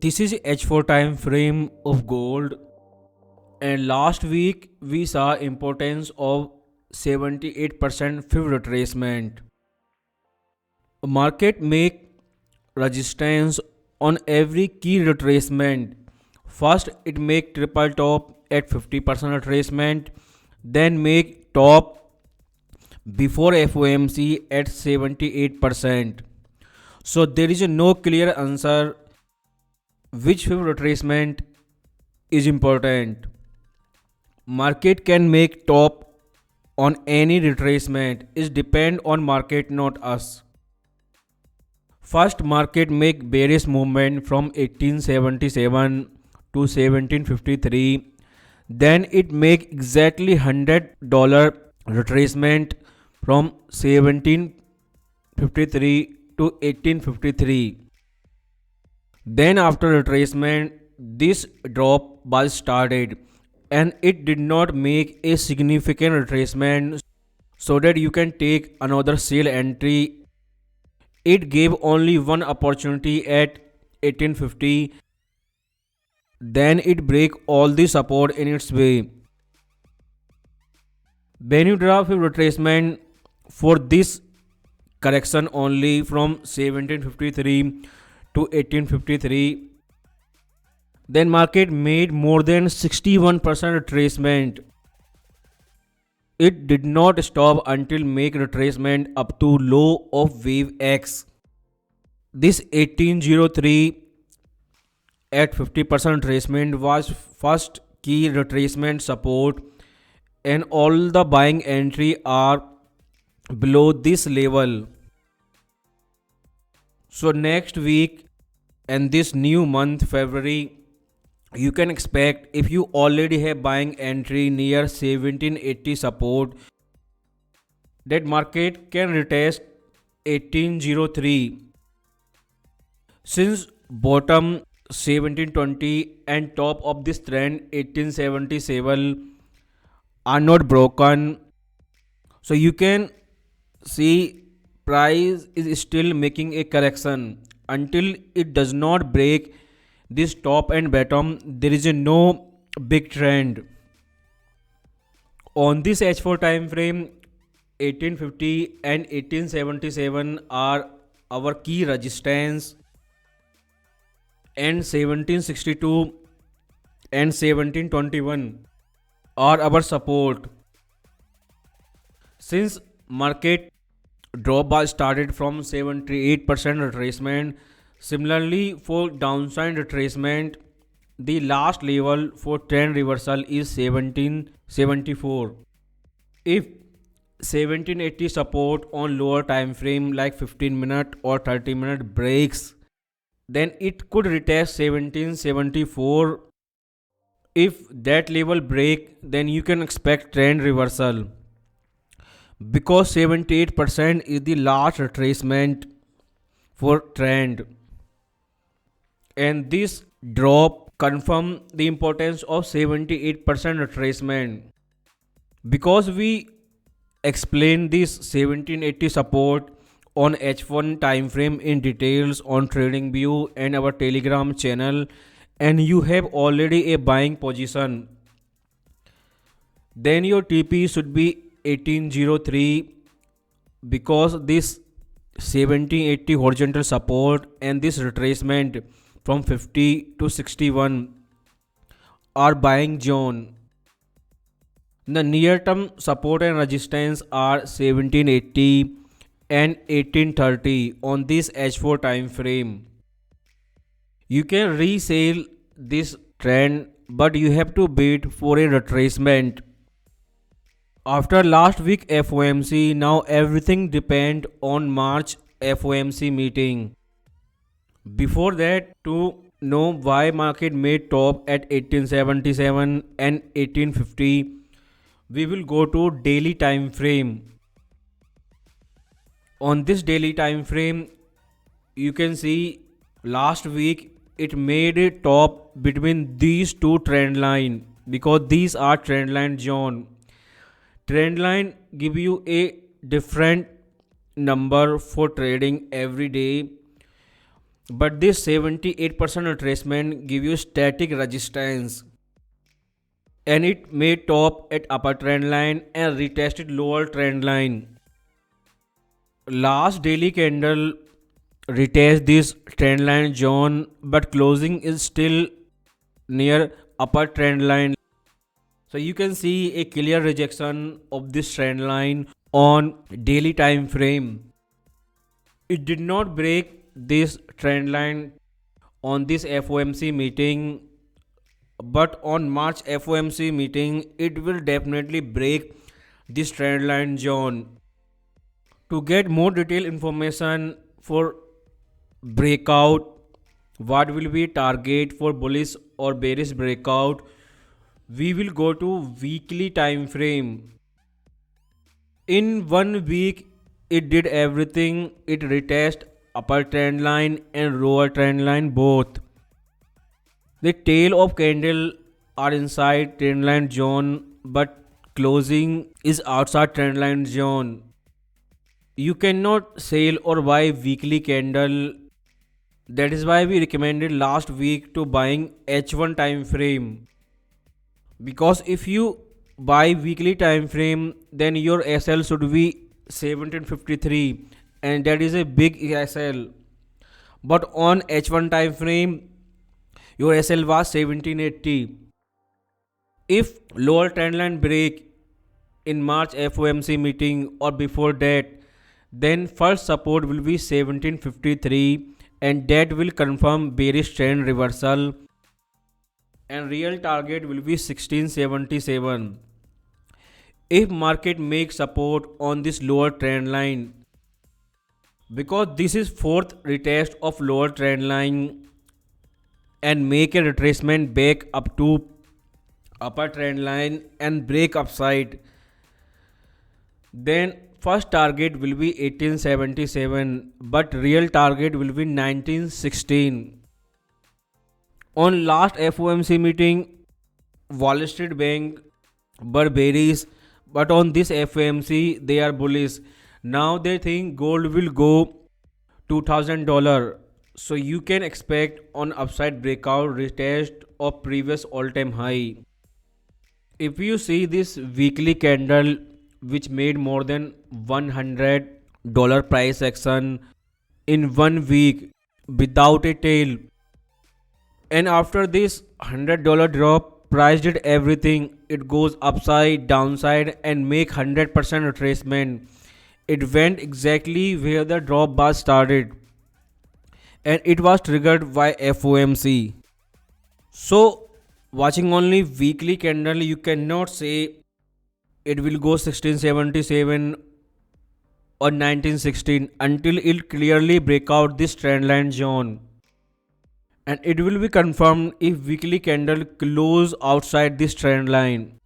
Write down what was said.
This is H4 time frame of gold, and last week we saw importance of 78% fib retracement. Market make resistance on every key retracement. First it make triple top at 50% retracement, then make top before FOMC at 78%. So there is no clear answer which fib retracement is important. Market can make top on any retracement. It depend on market, not us. First, market make bearish movement from 1877 to 1753. Then it make exactly $100 retracement from 1753 to 1853. Then after retracement, this drop was started and it did not make a significant retracement so that you can take another sell entry. It gave only one opportunity at 1850. Then it break all the support in its way. When you draw a retracement for this correction only from 1753 to 1853, then market made more than 61% retracement. It did not stop until make retracement up to low of wave X. This 1803 at 50% retracement was first key retracement support, and all the buying entry are below this level. So next week and this new month February, you can expect, if you already have buying entry near 1780 support, that market can retest 1803. Since bottom 1720 and top of this trend 1877 are not broken, so you can see price is still making a correction. Until it does not break this top and bottom, there is no big trend. On this H4 time frame, 1850 and 1877 are our key resistance, and 1762 and 1721 are our support. Since market drop was started from 78% retracement, similarly for downside retracement, the last level for trend reversal is 1774. If 1780 support on lower time frame like 15 minute or 30 minute breaks, then it could retest 1774. If that level break, then you can expect trend reversal, because 78% is the last retracement for trend, and this drop confirm the importance of 78% retracement. Because we explain this 1780 support on H1 time frame in details on TradingView and our Telegram channel, and you have already a buying position, then your TP should be 1803, because this 1780 horizontal support and this retracement from 50 to 61 are buying zone. The near term support and resistance are 1780 and 1830 on this H4 time frame. You can resell this trend, but you have to wait for a retracement. After last week FOMC, now everything depends on March FOMC meeting. Before that, to know why market made top at 1877 and 1850, we will go to daily time frame. On this daily time frame, you can see last week it made a top between these two trend line, because these are trend line zone. Trend line give you a different number for trading every day. but this 78% retracement give you static resistance, and it may top at upper trend line and retested lower trend line. Last daily candle retest this trend line zone, but closing is still near upper trend line. So you can see a clear rejection of this trend line on daily time frame. It did not break this trend line on this FOMC meeting, but on March FOMC meeting it will definitely break this trend line zone. To get more detailed information for breakout, what will be target for bullish or bearish breakout, we will go to weekly time frame. In 1 week it did everything. It retest upper trend line and lower trend line both. The tail of candle are inside trend line zone, but closing is outside trend line zone. You cannot sell or buy weekly candle. That is why we recommended last week to buying H1 time frame. Because if you buy weekly time frame, then your SL should be 1753, and that is a big SL. But on H1 time frame, your SL was 1780. If lower trend line break in March FOMC meeting or before that, then first support will be 1753, and that will confirm bearish trend reversal, and real target will be 1677. If market makes support on this lower trend line, because this is fourth retest of lower trend line, and make a retracement back up to upper trend line and break upside, then first target will be 1877, but real target will be 1916. On last FOMC meeting, Wall Street Bank were bearish, but on this FOMC they are bullish. Now they think gold will go $2000, so you can expect on upside breakout retest of previous all-time high. If you see this weekly candle which made more than $100 price action in 1 week without a tail, and after this $100 drop, price did everything. It goes upside, downside, and make 100% retracement. It went exactly where the drop bar started, and it was triggered by FOMC. So watching only weekly candle, you cannot say it will go 1677 or 1916 until it clearly break out this trend line zone, and it will be confirmed if weekly candle close outside this trend line.